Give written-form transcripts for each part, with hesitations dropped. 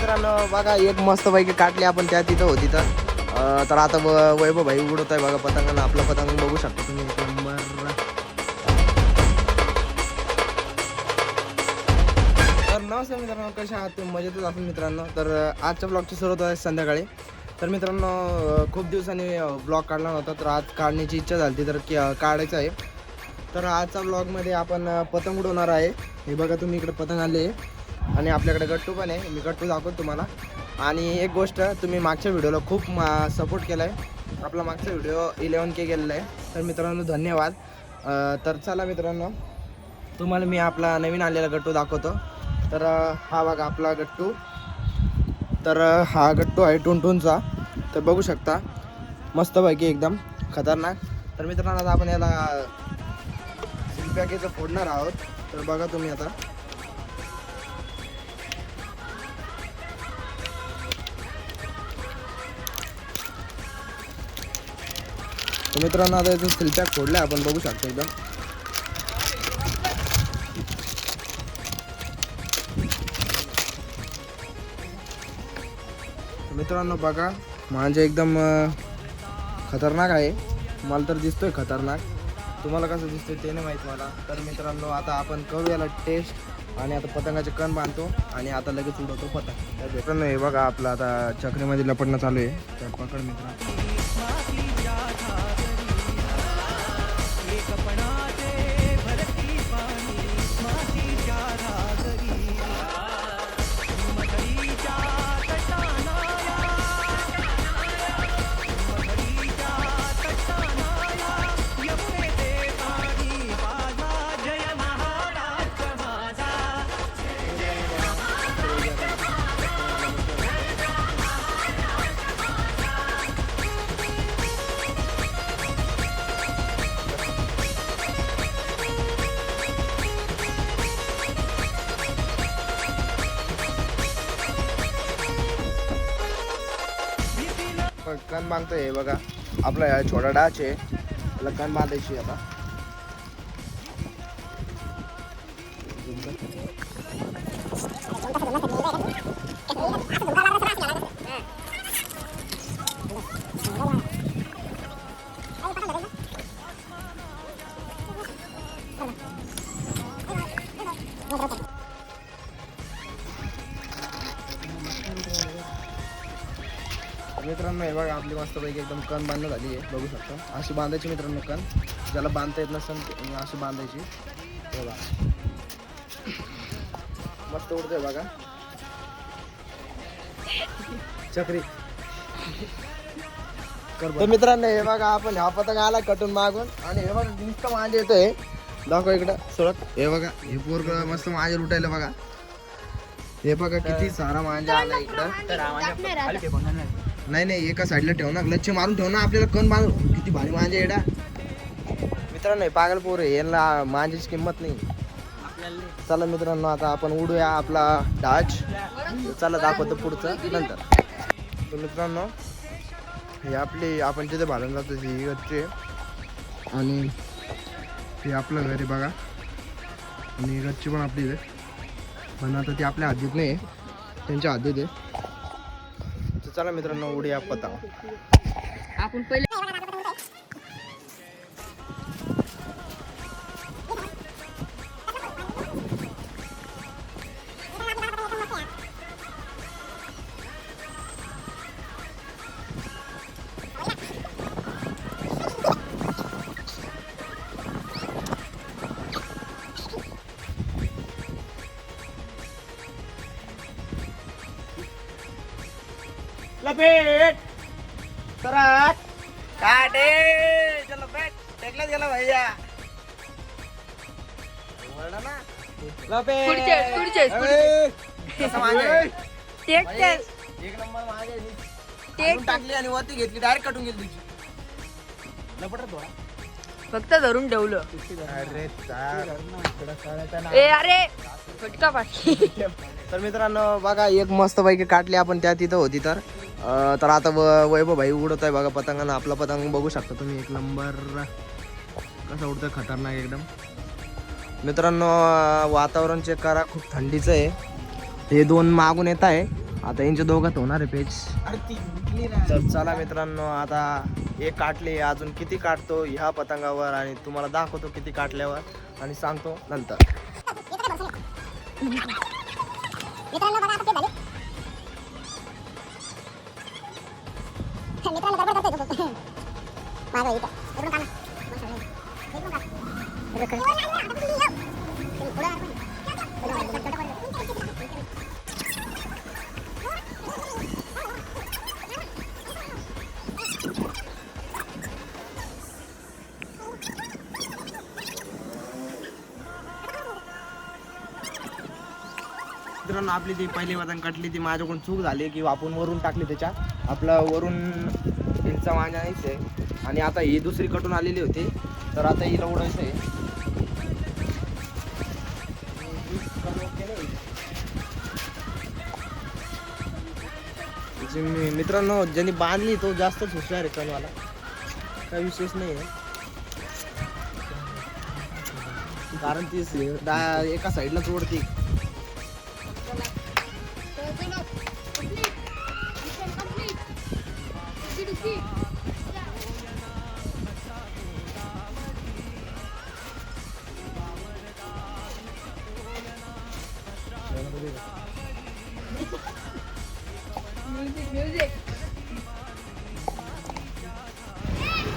मित्रांनो बघा एक मस्त पैकी काढली आपण त्या तिथं होती तर आता वैभव भाई उडवत आहे बघा पतंगानं. आपला पतंग बघू शकता तुम्ही एक नंबर. तर नमस्ते मित्रांनो, कशा आहात तुम्ही? मजेतच असेल मित्रांनो. तर आजच्या ब्लॉगची सुरुवात आहे संध्याकाळी. तर मित्रांनो खूप दिवसांनी ब्लॉग काढला नव्हता, तर आज काढण्याची इच्छा झाली तर काढायचं आहे. तर आजच्या ब्लॉगमध्ये आपण पतंग उडवणार आहे. हे बघा तुम्ही इकडे पतंग आले आणि आपल्याकडे गट्टू पण आहे. मी गट्टू दाखवतो तुम्हाला. आणि एक गोष्ट, तुम्ही मागच्या व्हिडिओला खूप सपोर्ट केला आहे. आपला मागचा व्हिडिओ 11K गेलेला आहे. तर मित्रांनो धन्यवाद. तर चला मित्रांनो, तुम्हाला मी आपला नवीन आलेला गट्टू दाखवतो. तर हा बघा आपला गट्टू. तर हा गट्टू आहे टुनटुनचा. तर बघू शकता मस्तपैकी एकदम खतरनाक. तर मित्रांनो आता आपण याला सिलपॅकेचं फोडणार आहोत. तर बघा तुम्ही आता. तर मित्रांनो आता याचं सिलपॅक फोडलं आपण बघू शकतो एकदम. मित्रांनो बघा म्हणजे एकदम खतरनाक आहे. मला तर दिसतोय खतरनाक, तुम्हाला कसं दिसतोय ते नाही माहीत मला. तर मित्रांनो आता आपण करू याला टेस्ट. आणि आता पतंगाचे कण बांधतो आणि आता लगेच उडवतो पतंग. तर मित्रांनो हे बघा आपलं आता चक्रीमध्ये लपडणं चालू आहे. तर पकड मित्रांनो. कण बांधतोय हे बघा. आपला छोटा डाच आहे, त्याला कण बांधायची आता. मित्रांनो हे बघा आपली मस्तपैकी एकदम कण बांधणं झाली आहे, बघू शकता. अशी बांधायची मित्रांनो कण. ज्याला बांधता येत नसेल अशी बांधायची. बघा मस्त उडतंय बघा चक्री. तर मित्रांनो हे बघा आपण हा पतंग आला कटून मागून. आणि हे बघा नुसतं मांजे येतोय. दाखव इकडं सोडत. हे बघा हे पोरग मस्त मांजे लुटायला बघा. हे बघा किती सारा मांजा आला इकडं. नाही एका साईडला ठेव ना, लक्ष मारून ठेव ना. आपल्याला कण बांधून किती भारी मांजा येडा. मित्रांनो हे पागल पोर आहे, यांना मांजाची किंमत नाही. चला मित्रांनो आता आपण उडूया आपला डाच. चला दाखवतो पुढचं नंतर. तर मित्रांनो हे आपली आपण जिथे भाडून जातो ही गच्ची. आणि हे आपलं घर आहे बघा. आणि गच्ची पण आपली आहे, पण आता ती आपल्या हद्दीत नाही, त्यांच्या हद्दीत आहे. तर चला मित्रांनो उडूया पतंग. आपण पहिले लपेट सराट काटे. चलो बैठ टेकलाच गेला भैया. वळला ना लपेट. कसं मागे एक नंबर मागे टाकली आणि वरती घेतली, डायरेक्ट कटून गेली तुझी. लपट थोडा फक्त धरून ठेवलं. अरे फटका पाठी. तर मित्रांनो बघा एक मस्त पैकी काढली आपण त्या तिथं होती. तर आता वैभव भाई उडवत आहे बघा पतंगानं. आपला पतंग बघू शकता तुम्ही एक नंबर कसं उडतं खतरनाक एकदम. मित्रांनो वातावरण चेक करा, खूप थंडीचं आहे. हे दोन मागून येत आहे आता यांच्या दोघात होणार आहे पेच. तर चला मित्रांनो, आता एक काटले, अजून किती काटतो ह्या पतंगावर आणि तुम्हाला दाखवतो किती काटल्यावर आणि सांगतो नंतर. मित्रांनो, आपली ती पहिली पतंग कटली, ती माझ्याकडून चूक झाली की आपण वरून टाकली त्याच्या. आपला वरून हिलचा मांजा नाहीच आहे आणि आता ही दुसरी कटून आलेली होती, तर आता हिला उडायचं आहे. मित्रांनो, ज्यांनी बांधली तो जास्तच हुशार आहे कणवाला, काही विशेष नाही आहे. कारण ती एका साईडलाच ओढती.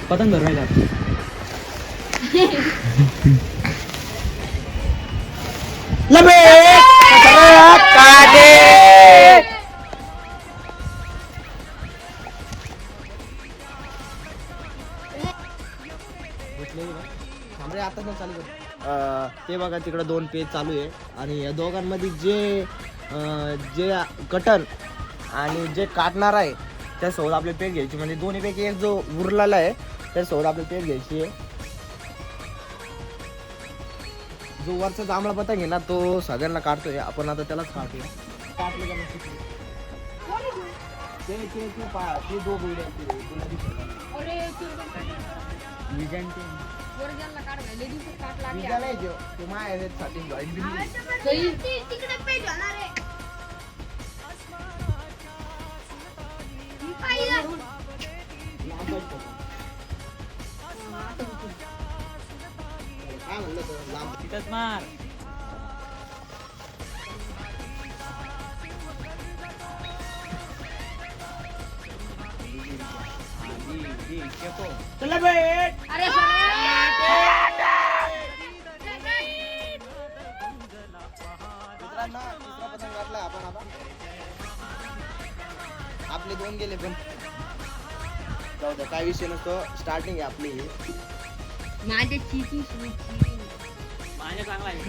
पतंग धर का आता पण चालू ते बघा, तिकडे 2 पेज चालू आहे आणि या दोघांमध्ये जे कटन आणि जे काटणार आहे त्यासोबत आपले पेज घ्यायची. म्हणजे दोन्हीपैकी एक जो उरलेला आहे त्यासोबत आपले पेज घ्यायची आहे. जो वरचा जांभळा पतंग आहे ना, तो सगळ्यांना काढतोय आपण, आता त्यालाच काढतोय. काटले का नसते ते दो बुड्या मार चला बेट. अरे आपण आपले 2 गेले, पण जाऊ द्या, काय विषय नसतो. स्टार्टिंग आहे आपली. माझ्या चिची माझ्या चांगला आहे.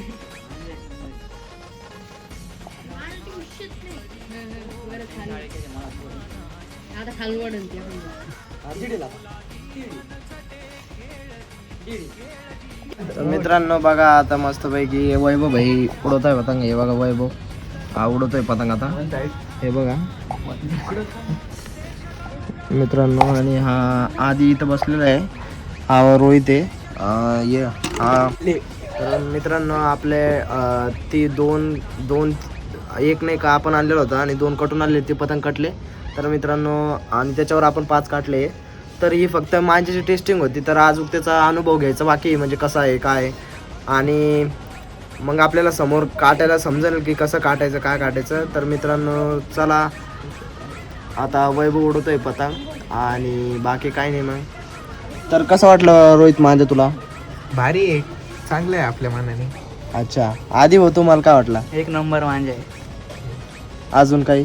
आता खाली वाढून तर मित्रांनो बघा, आता मस्तपैकी वैभव भाई उडवत आहे पतंग. हे बघा, वैभव हा उडवतोय पतंग आता, हे बघा मित्रांनो. आणि हा आधी इथं बसलेला आहे, हा रोहित आहे. तर मित्रांनो, आपले ती दोन एक नाही का आपण आणलेलं होतं आणि 2 कटून आणले, ते पतंग कटले. तर मित्रांनो, आणि त्याच्यावर आपण 5 काटले. तर ही फक्त माझ्याची टेस्टिंग होती, तर आज त्याचा अनुभव घ्यायचा बाकी आहे, म्हणजे कसा आहे काय. आणि मग आपल्याला समोर काटायला समजेल की कसं काटायचं काय काटायचं. तर मित्रांनो चला, आता वैभव उडवतोय पतंग आणि बाकी काय नाही. मग तर कसं वाटलं रोहित माझं तुला? भारी आहे, चांगलं आहे आपल्या मनाने. अच्छा, आधी हो, तुम्हाला काय वाटला? एक नंबर मांजा आहे. अजून काही?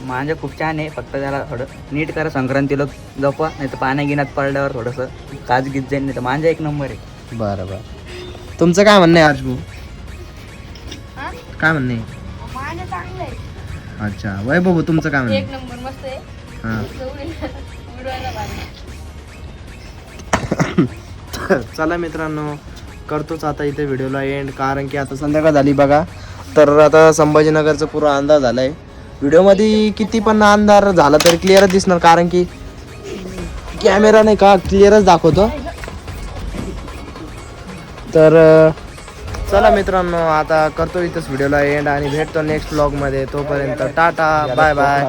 मांजा खूप छान आहे, फक्त त्याला थोडं नीट करा, संक्रांतीला जपवा, नाही तर पाण्या गिन्यात पडल्यावर थोडंसं काच गीत जाईल, नाही तर मांजा एक नंबर आहे. बरं बरं, तुमचं काय म्हणणं आहे हर्षभाऊ? काय म्हणणं आहे? माझं चांगलं आहे. अच्छा, वैभव तुमचं काय म्हणणं एक नंबर मस्त आहे. हां. उडवायला पाहिजे. चला मित्रांनो, करतोच आता इथे व्हिडिओला एंड, कारण की आता संध्याकाळ झाली बघा. तर आता संभाजीनगरचा पुरा अंदाज झाला आहे. व्हिडिओमध्ये किती पण अंधार झाला तरी क्लिअरच दिसणार, कारण की कॅमेरा नाही का क्लिअरच दाखवतो. तर चला मित्रांनो आता करतो इथंच व्हिडिओला एंड आणि भेटतो नेक्स्ट ब्लॉगमध्ये. तोपर्यंत टाटा बाय बाय.